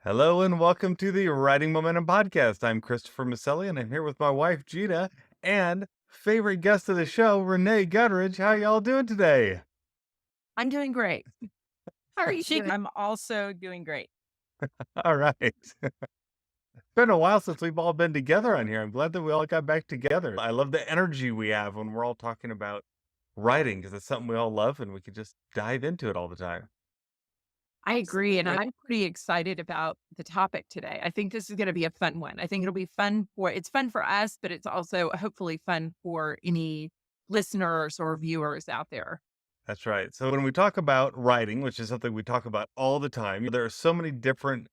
Hello and welcome to the Writing Momentum Podcast. I'm Christopher Maselli and I'm here with my wife Gena and favorite guest of the show, Rene Gutteridge. How y'all doing today? I'm doing great. How are you She doing? I'm also doing great. All right. It's been a while since we've all been together on here. I'm glad that we all got back together. I love the energy we have when we're all talking about writing because it's something we all love and we can just dive into it all the time. I agree, and I'm pretty excited about the topic today. I think this is gonna be a fun one. I think it'll be fun for us, but it's also hopefully fun for any listeners or viewers out there. That's right. So when we talk about writing, which is something we talk about all the time, there are so many different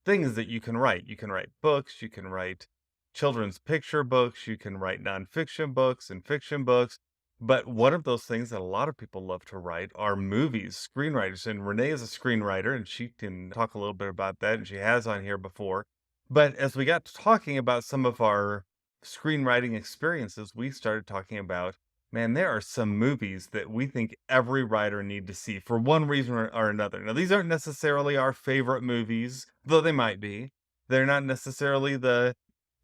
things that you can write. You can write books, you can write children's picture books, you can write nonfiction books and fiction books. But one of those things that a lot of people love to write are movies, screenwriters. And Renee is a screenwriter, and she can talk a little bit about that, and she has on here before. But as we got to talking about some of our screenwriting experiences, we started talking about, man, there are some movies that we think every writer need to see for one reason or another. Now, these aren't necessarily our favorite movies, though they might be. They're not necessarily the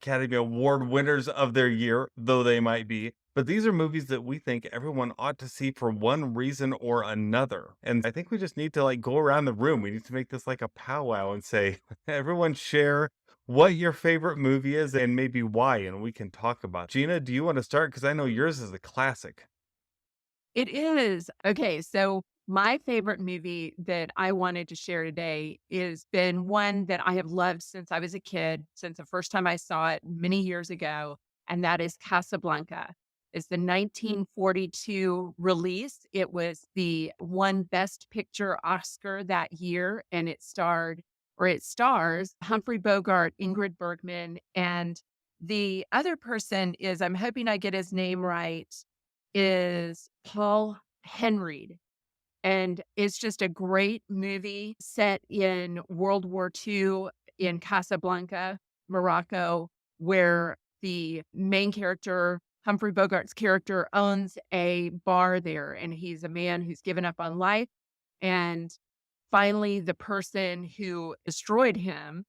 Academy Award winners of their year, though they might be. But these are movies that we think everyone ought to see for one reason or another. And I think we just need to go around the room. We need to make this like a powwow and say, everyone share what your favorite movie is and maybe why, and we can talk about it. Gina, do you want to start? Because I know yours is a classic. It is. Okay, so my favorite movie that I wanted to share today is been one that I have loved since I was a kid, since the first time I saw it many years ago, and that is Casablanca. It's the 1942 release. It was the one Best Picture Oscar that year, and it stars Humphrey Bogart, Ingrid Bergman, and the other person is, I'm hoping I get his name right, is Paul Henreid. And it's just a great movie set in World War II in Casablanca, Morocco, where the main character, Humphrey Bogart's character, owns a bar there. And he's a man who's given up on life. And finally, the person who destroyed him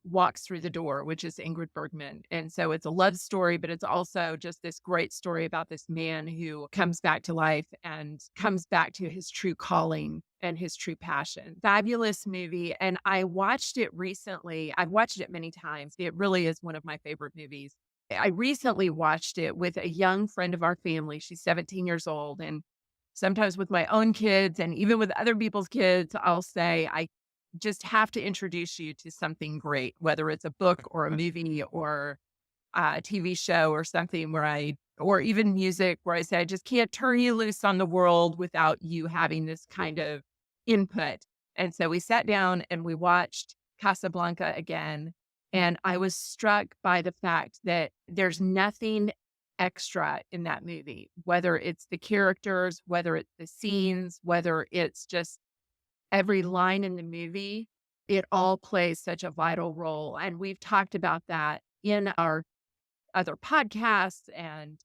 walks through the door, which is Ingrid Bergman. And so it's a love story, but it's also just this great story about this man who comes back to life and comes back to his true calling and his true passion. Fabulous movie. And I watched it recently. I've watched it many times. It really is one of my favorite movies. I recently watched it with a young friend of our family. She's 17 years old. And sometimes with my own kids and even with other people's kids, I'll say, I just have to introduce you to something great, whether it's a book or a movie or a TV show or something or even music where I say, I just can't turn you loose on the world without you having this kind of input. And so we sat down and we watched Casablanca again. And I was struck by the fact that there's nothing extra in that movie, whether it's the characters, whether it's the scenes, whether it's just every line in the movie, it all plays such a vital role. And we've talked about that in our other podcasts. And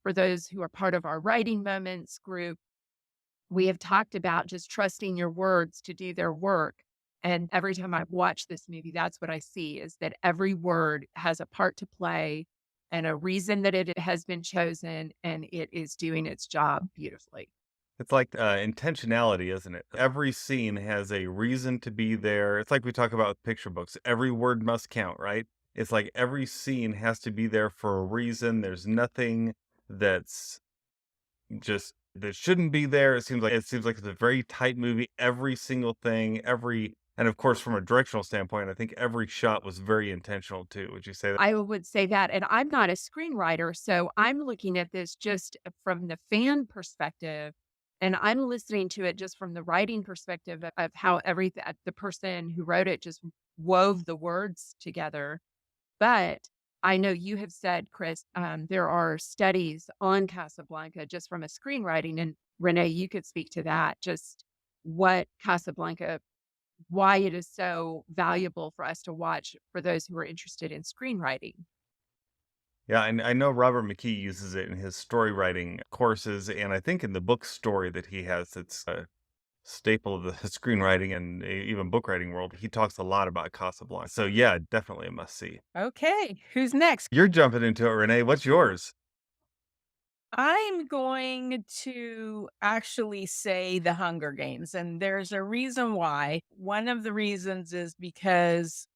for those who are part of our Writing Moments group, we have talked about just trusting your words to do their work. And every time I watch this movie, that's what I see is that every word has a part to play and a reason that it has been chosen and it is doing its job beautifully. It's like intentionality, isn't it? Every scene has a reason to be there. It's like we talk about with picture books. Every word must count, right? It's like every scene has to be there for a reason. There's nothing that's just that shouldn't be there. It seems like it's a very tight movie. Every single thing, and of course from a directional standpoint, I think every shot was very intentional too. Would you say that? I would say that, and I'm not a screenwriter, so I'm looking at this just from the fan perspective, and I'm listening to it just from the writing perspective of how the person who wrote it just wove the words together. But I know you have said, Chris, there are studies on Casablanca just from a screenwriting, and Renee, you could speak to that. Just what Casablanca why it is so valuable for us to watch for those who are interested in screenwriting. Yeah, and I know Robert McKee uses it in his story writing courses, and I think in the book story that he has, it's staple of the screenwriting and even book writing world. He talks a lot about Casablanca. So yeah, definitely a must see. Okay, who's next? You're jumping into it, Renee. What's yours? I'm going to actually say The Hunger Games, and there's a reason why. One of the reasons is because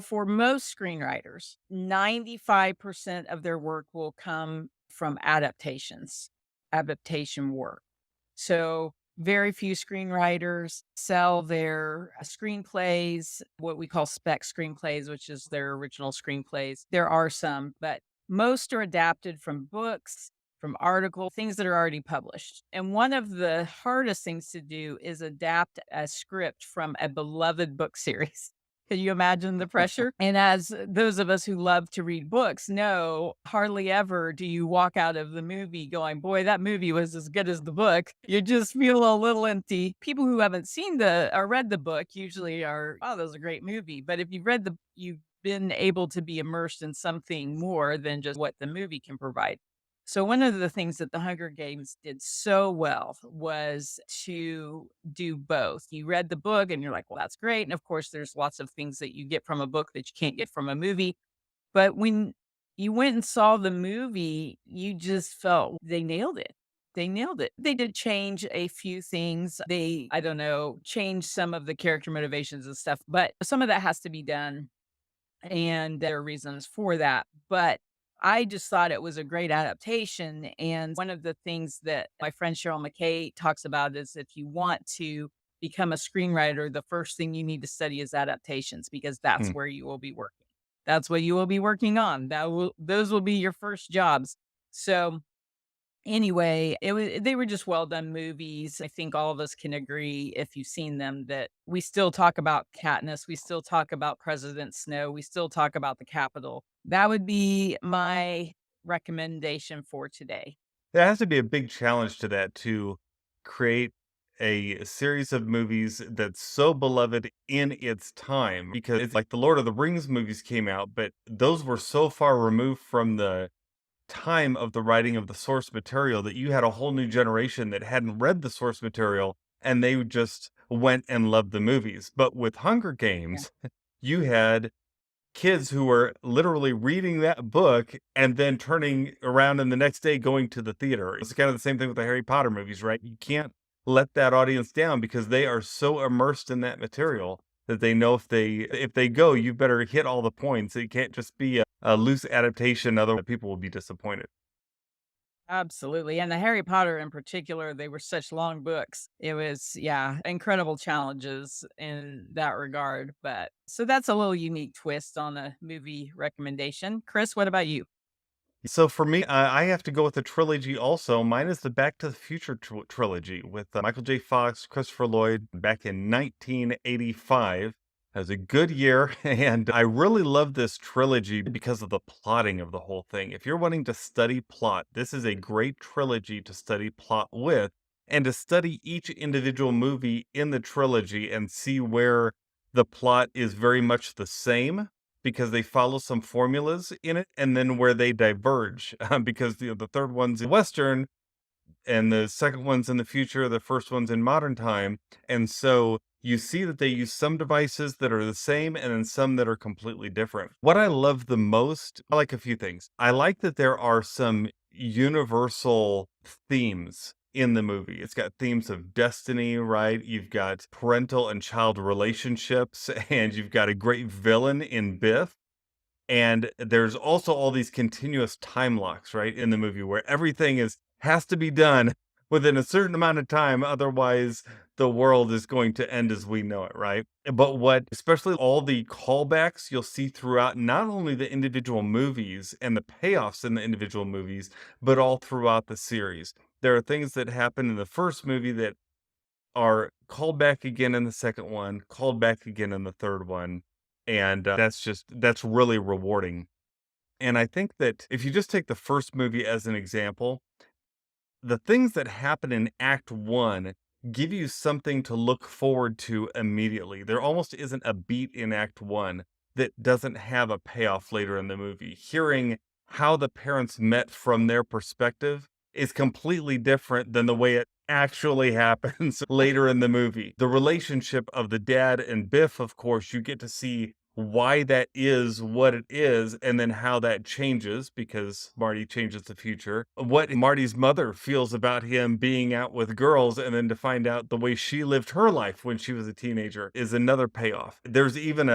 for most screenwriters, 95% of their work will come from adaptation work. So, very few screenwriters sell their screenplays, what we call spec screenplays, which is their original screenplays. There are some, but most are adapted from books, from articles, things that are already published. And one of the hardest things to do is adapt a script from a beloved book series. Can you imagine the pressure? And as those of us who love to read books know, hardly ever do you walk out of the movie going, boy, that movie was as good as the book. You just feel a little empty. People who haven't seen or read the book usually are, oh, that was a great movie. But if you've been able to be immersed in something more than just what the movie can provide. So one of the things that the Hunger Games did so well was to do both. You read the book and you're like, well, that's great. And of course, there's lots of things that you get from a book that you can't get from a movie. But when you went and saw the movie, you just felt they nailed it. They nailed it. They did change a few things. They, I don't know, changed some of the character motivations and stuff, but some of that has to be done and there are reasons for that. But I just thought it was a great adaptation. And one of the things that my friend Cheryl McKay talks about is if you want to become a screenwriter, the first thing you need to study is adaptations because that's Hmm. where you will be working. That's what you will be working on. Those will be your first jobs. So anyway, they were just well done movies. I think all of us can agree, if you've seen them, that we still talk about Katniss, we still talk about President Snow, we still talk about the Capitol. That would be my recommendation for today. There has to be a big challenge to that to create a series of movies that's so beloved in its time because it's like the Lord of the Rings movies came out, but those were so far removed from the time of the writing of the source material that you had a whole new generation that hadn't read the source material and they just went and loved the movies. But with Hunger Yeah. Games, you had kids who were literally reading that book and then turning around and the next day going to the theater. It's kind of the same thing with the Harry Potter movies, right? You can't let that audience down because they are so immersed in that material that they know if they go, you better hit all the points. It can't just be a loose adaptation, otherwise people will be disappointed. Absolutely. And the Harry Potter in particular, they were such long books. It was, yeah, incredible challenges in that regard. But so that's a little unique twist on a movie recommendation. Chris, what about you? So for me, I have to go with a trilogy also. Mine is the Back to the Future trilogy with Michael J. Fox, Christopher Lloyd back in 1985. It was a good year, and I really love this trilogy because of the plotting of the whole thing. If you're wanting to study plot, this is a great trilogy to study plot with and to study each individual movie in the trilogy and see where the plot is very much the same because they follow some formulas in it, and then where they diverge, because, the 3rd one's a Western, and the second one's in the future, the first one's in modern time, and so you see that they use some devices that are the same and then some that are completely different. What I love the most, I like a few things. I like that there are some universal themes in the movie. It's got themes of destiny, right? You've got parental and child relationships, and you've got a great villain in Biff. And there's also all these continuous time locks, right, in the movie where everything is has to be done within a certain amount of time, otherwise the world is going to end as we know it, right? But what especially all the callbacks you'll see throughout not only the individual movies and the payoffs in the individual movies, but all throughout the series. There are things that happen in the first movie that are called back again in the second one, called back again in the third one, and, that's really rewarding, and I think that if you just take the first movie as an example, the things that happen in act 1 give you something to look forward to immediately. There almost isn't a beat in act 1 that doesn't have a payoff later in the movie. Hearing how the parents met from their perspective is completely different than the way it actually happens later in the movie. The relationship of the dad and Biff, of course, you get to see why that is what it is, and then how that changes because Marty changes the future. What Marty's mother feels about him being out with girls, and then to find out the way she lived her life when she was a teenager is another payoff. There's even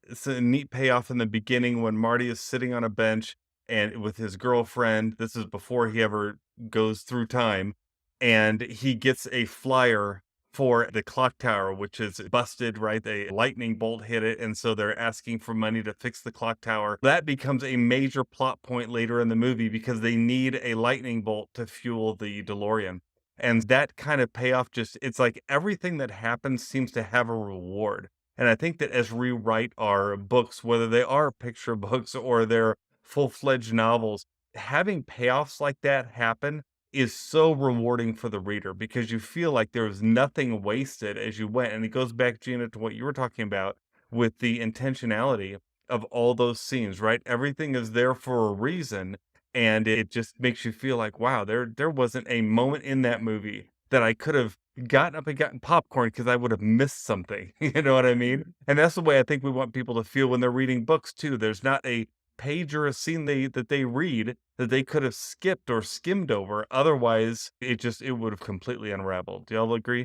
it's a neat payoff in the beginning when Marty is sitting on a bench and with his girlfriend. This is before he ever goes through time, and he gets a flyer for the clock tower, which is busted, right? A lightning bolt hit it, and so they're asking for money to fix the clock tower. That becomes a major plot point later in the movie because they need a lightning bolt to fuel the DeLorean. And that kind of payoff just, it's like everything that happens seems to have a reward. And I think that as we write our books, whether they are picture books or they're full-fledged novels, having payoffs like that happen is so rewarding for the reader because you feel like there was nothing wasted as you went. And it goes back, Gina, to what you were talking about with the intentionality of all those scenes, right? Everything is there for a reason. And it just makes you feel like, wow, there wasn't a moment in that movie that I could have gotten up and gotten popcorn because I would have missed something. You know what I mean? And that's the way I think we want people to feel when they're reading books too. There's not a page or a scene that they read that they could have skipped or skimmed over. Otherwise, it would have completely unraveled. Do y'all agree?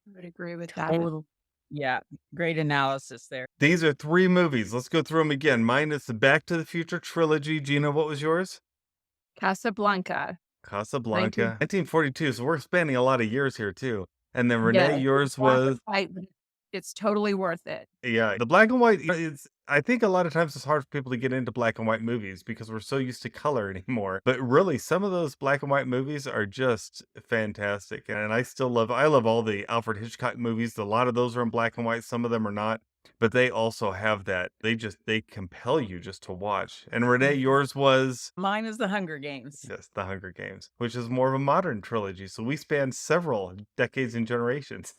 I would agree with that. Total. Yeah, great analysis there. These are 3 movies. Let's go through them again. Mine is the Back to the Future trilogy. Gina, what was yours? Casablanca, Casablanca, 19 1942. So we're spanning a lot of years here too. And then Renee, yes, it's yours black and was white, but it's totally worth it. yeah, the black and white, it's I think a lot of times it's hard for people to get into black and white movies because we're so used to color anymore. But really, some of those black and white movies are just fantastic. And I love all the Alfred Hitchcock movies. A lot of those are in black and white, some of them are not. But they also have that. They compel you just to watch. And Renee, Mhm. yours was Mine is The Hunger Games. yes, The Hunger Games, which is more of a modern trilogy. So we span several decades and generations.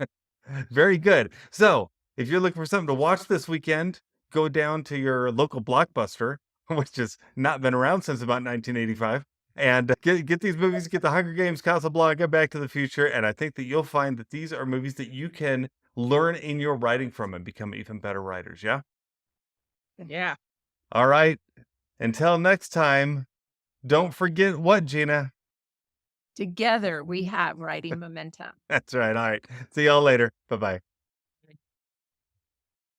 Very good. So, if you're looking for something to watch this weekend, go down to your local Blockbuster, which has not been around since about 1985, and get these movies. Get The Hunger Games, Casablanca, Back to the Future, and I think that you'll find that these are movies that you can learn in your writing from and become even better writers. Yeah. Yeah. All right. Until next time, don't forget what, Gina. Together, we have writing momentum. That's right. All right. See y'all later. Bye bye.